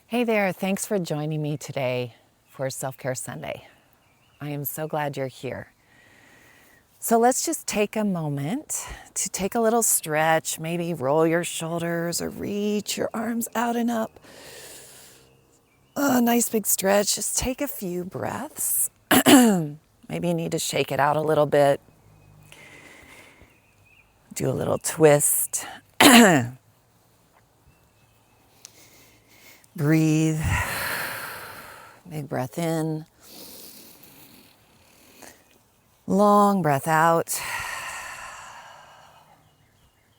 Hey there, thanks for joining me today for Self-Care Sunday. I am so glad you're here. So let's just take a moment to take a little stretch, maybe roll your shoulders or reach your arms out and up. A nice big stretch, just take a few breaths. Maybe you need to shake it out a little bit. Do a little twist. Breathe. Big breath in. Long breath out.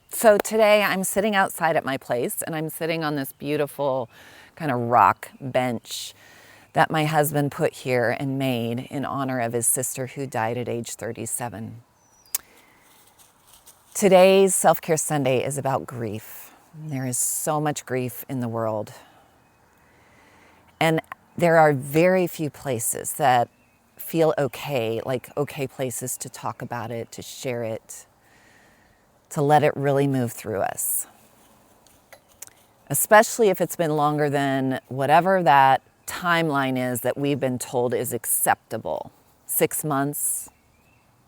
So today I'm sitting outside at my place and I'm sitting on this beautiful kind of rock bench that my husband put here and made in honor of his sister who died at age 37. Today's Self-Care Sunday is about grief. There is so much grief in the world. And there are very few places that feel okay, like okay places to talk about it, to share it, to let it really move through us. Especially if it's been longer than whatever that timeline is that we've been told is acceptable. 6 months,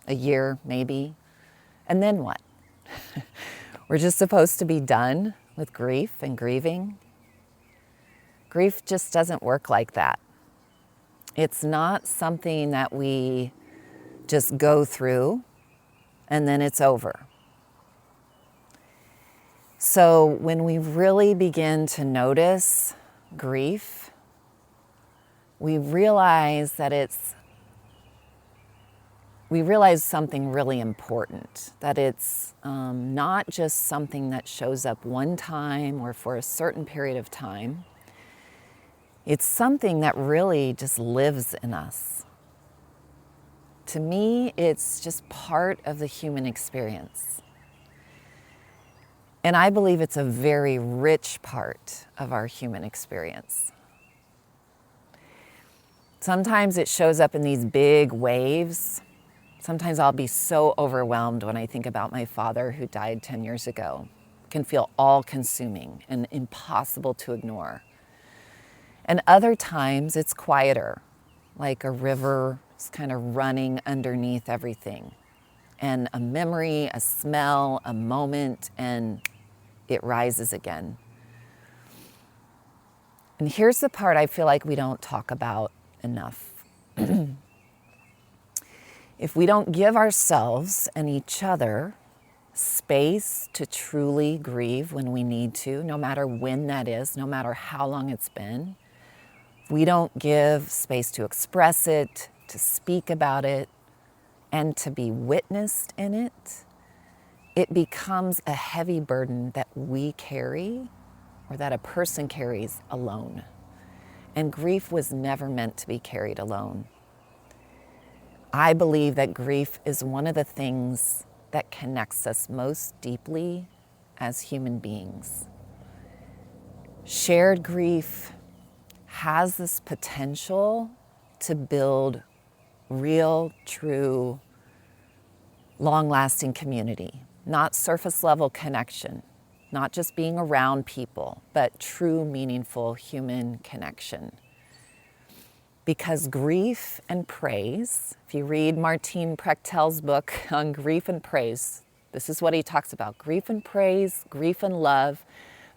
a year maybe, and then what? We're just supposed to be done with grief and grieving. Grief just doesn't work like that. It's not something that we just go through and then it's over. So when we really begin to notice grief, we realize something really important, that it's not just something that shows up one time or for a certain period of time. It's something that really just lives in us. To me, it's just part of the human experience. And I believe it's a very rich part of our human experience. Sometimes it shows up in these big waves. Sometimes I'll be so overwhelmed when I think about my father who died 10 years ago. It can feel all-consuming and impossible to ignore. And other times it's quieter, like a river is kind of running underneath everything. And a memory, a smell, a moment, and it rises again. And here's the part I feel like we don't talk about enough. If we don't give ourselves and each other space to truly grieve when we need to, no matter when that is, no matter how long it's been, if we don't give space to express it, to speak about it, and to be witnessed in it, it becomes a heavy burden that we carry or that a person carries alone. And grief was never meant to be carried alone. I believe that grief is one of the things that connects us most deeply as human beings. Shared grief has this potential to build real, true, long-lasting community, not surface-level connection, not just being around people, but true, meaningful human connection. Because grief and praise, if you read Martin Prechtel's book on grief and praise, this is what he talks about. Grief and praise, grief and love,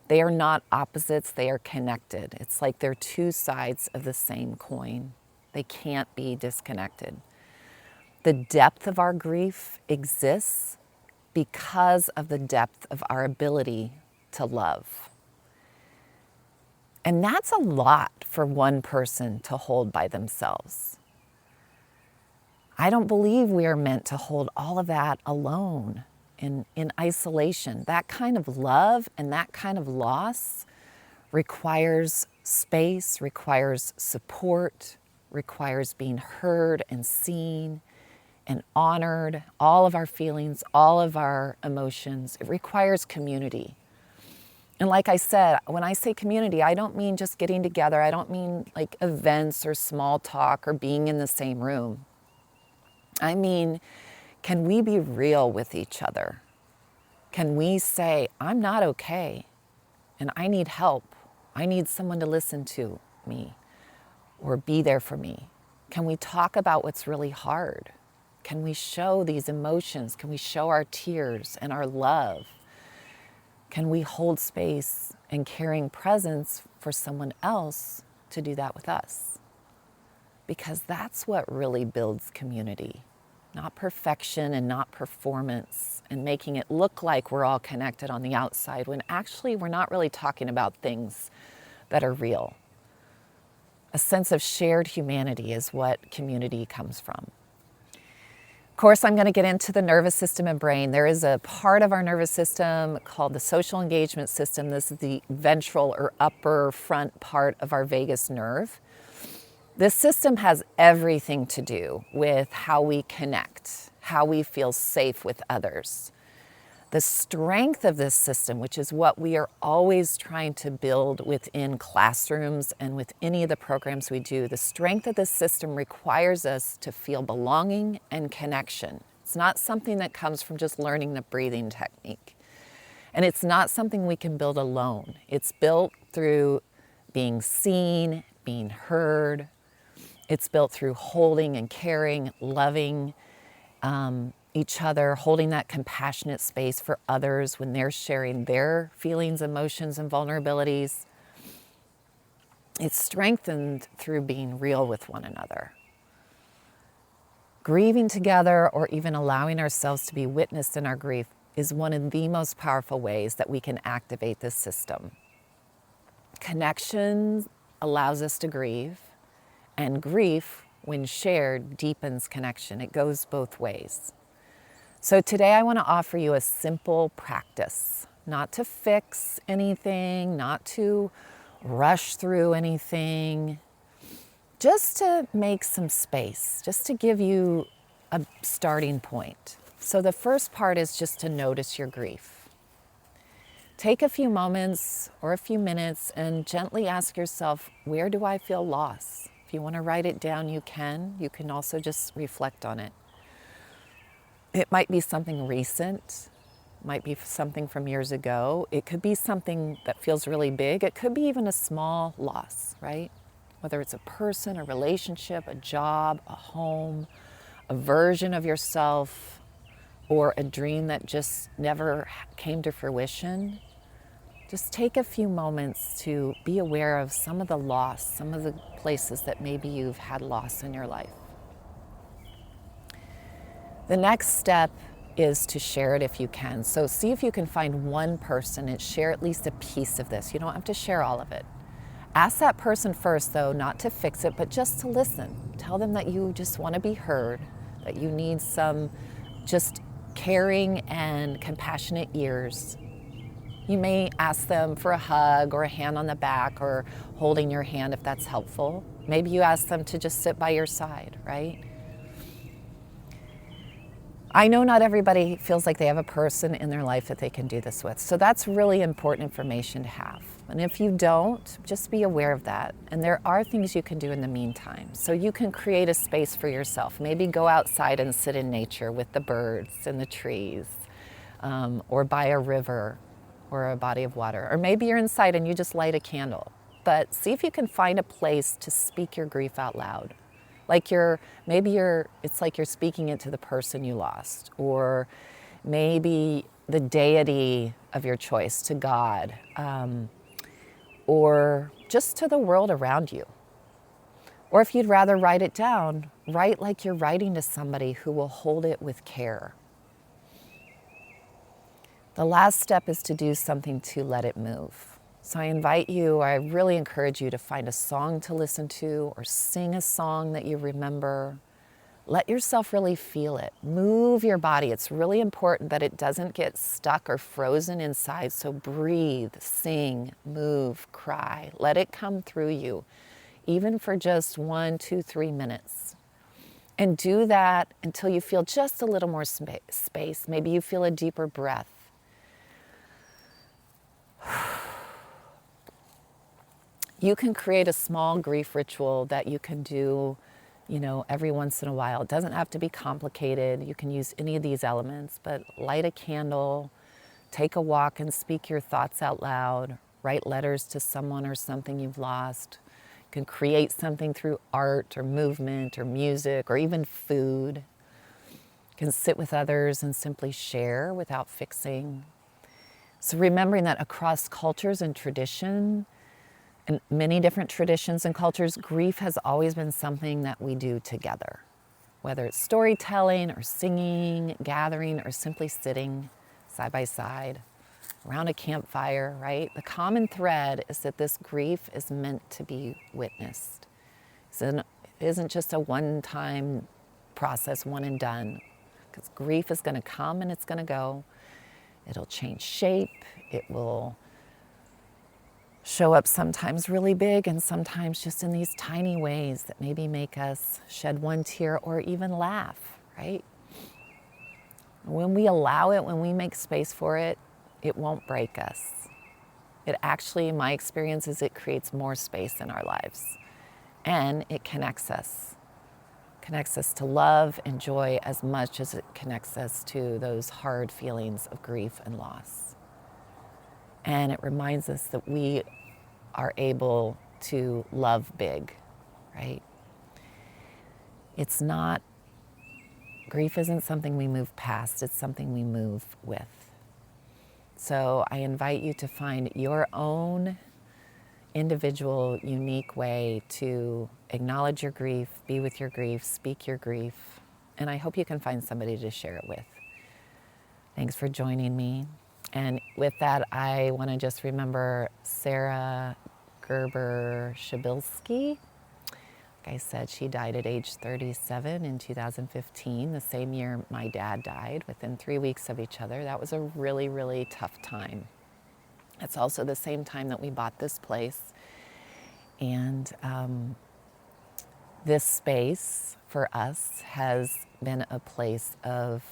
they are not opposites, they are connected. It's like they're two sides of the same coin. They can't be disconnected. The depth of our grief exists because of the depth of our ability to love. And that's a lot for one person to hold by themselves. I don't believe we are meant to hold all of that alone in isolation. That kind of love and that kind of loss requires space, requires support, requires being heard and seen and honored, all of our feelings, all of our emotions. It requires community. And like I said, when I say community, I don't mean just getting together. I don't mean like events or small talk or being in the same room. I mean, can we be real with each other? Can we say, I'm not okay and I need help. I need someone to listen to me or be there for me. Can we talk about what's really hard? Can we show these emotions? Can we show our tears and our love? Can we hold space and caring presence for someone else to do that with us? Because that's what really builds community, not perfection and not performance and making it look like we're all connected on the outside when actually we're not really talking about things that are real. A sense of shared humanity is what community comes from. Of course, I'm going to get into the nervous system and brain. There is a part of our nervous system called the social engagement system. This is the ventral or upper front part of our vagus nerve. This system has everything to do with how we connect, how we feel safe with others. The strength of this system, which is what we are always trying to build within classrooms and with any of the programs we do, the strength of this system requires us to feel belonging and connection. It's not something that comes from just learning the breathing technique. And it's not something we can build alone. It's built through being seen, being heard. It's built through holding and caring, loving each other, holding that compassionate space for others when they're sharing their feelings, emotions, and vulnerabilities. It's strengthened through being real with one another. Grieving together or even allowing ourselves to be witnessed in our grief is one of the most powerful ways that we can activate this system. Connection allows us to grieve, and grief, when shared, deepens connection. It goes both ways. So today I want to offer you a simple practice, not to fix anything, not to rush through anything, just to make some space, just to give you a starting point. So the first part is just to notice your grief. Take a few moments or a few minutes and gently ask yourself, where do I feel loss? If you want to write it down, you can. You can also just reflect on it. It might be something recent, might be something from years ago. It could be something that feels really big. It could be even a small loss, right? Whether it's a person, a relationship, a job, a home, a version of yourself, or a dream that just never came to fruition. Just take a few moments to be aware of some of the loss, some of the places that maybe you've had loss in your life. The next step is to share it if you can. So see if you can find one person and share at least a piece of this. You don't have to share all of it. Ask that person first, though, not to fix it, but just to listen. Tell them that you just want to be heard, that you need some just caring and compassionate ears. You may ask them for a hug or a hand on the back or holding your hand if that's helpful. Maybe you ask them to just sit by your side, right? I know not everybody feels like they have a person in their life that they can do this with. So that's really important information to have. And if you don't, just be aware of that. And there are things you can do in the meantime. So you can create a space for yourself. Maybe go outside and sit in nature with the birds and the trees, or by a river or a body of water. Or maybe you're inside and you just light a candle. But see if you can find a place to speak your grief out loud. It's like you're speaking it to the person you lost, or maybe the deity of your choice, to God, or just to the world around you. Or if you'd rather write it down, write like you're writing to somebody who will hold it with care. The last step is to do something to let it move. So I really encourage you to find a song to listen to or sing a song that you remember. Let yourself really feel it. Move your body. It's really important that it doesn't get stuck or frozen inside. So breathe, sing, move, cry. Let it come through you, even for just 1, 2, 3 minutes. And do that until you feel just a little more space. Maybe you feel a deeper breath. You can create a small grief ritual that you can do, every once in a while. It doesn't have to be complicated. You can use any of these elements, but light a candle, take a walk and speak your thoughts out loud, write letters to someone or something you've lost. You can create something through art or movement or music or even food. You can sit with others and simply share without fixing. So remembering that across cultures and tradition, and many different traditions and cultures, grief has always been something that we do together. Whether it's storytelling or singing, gathering, or simply sitting side by side around a campfire, right? The common thread is that this grief is meant to be witnessed. It isn't just a one-time process, one and done, because grief is going to come and it's going to go. It'll change shape. It will show up sometimes really big and sometimes just in these tiny ways that maybe make us shed one tear or even laugh, right? When we allow it, when we make space for it, it won't break us. It actually, my experience is it creates more space in our lives, and it connects us. Connects us to love and joy as much as it connects us to those hard feelings of grief and loss. And it reminds us that we are able to love big, right? It's not, grief isn't something we move past, it's something we move with. So I invite you to find your own individual, unique way to acknowledge your grief, be with your grief, speak your grief, and I hope you can find somebody to share it with. Thanks for joining me. And with that, I want to just remember Sarah Gerber-Shabilsky. Like I said, she died at age 37 in 2015, the same year my dad died, within 3 weeks of each other. That was a really, really tough time. It's also the same time that we bought this place. And this space for us has been a place of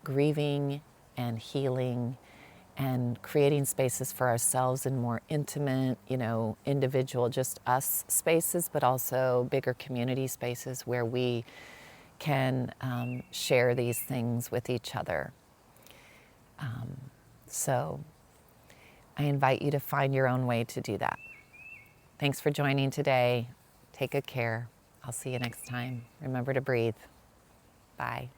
grieving and healing and creating spaces for ourselves in more intimate, individual, just us spaces, but also bigger community spaces where we can share these things with each other. So I invite you to find your own way to do that. Thanks for joining today. Take good care. I'll see you next time. Remember to breathe. Bye.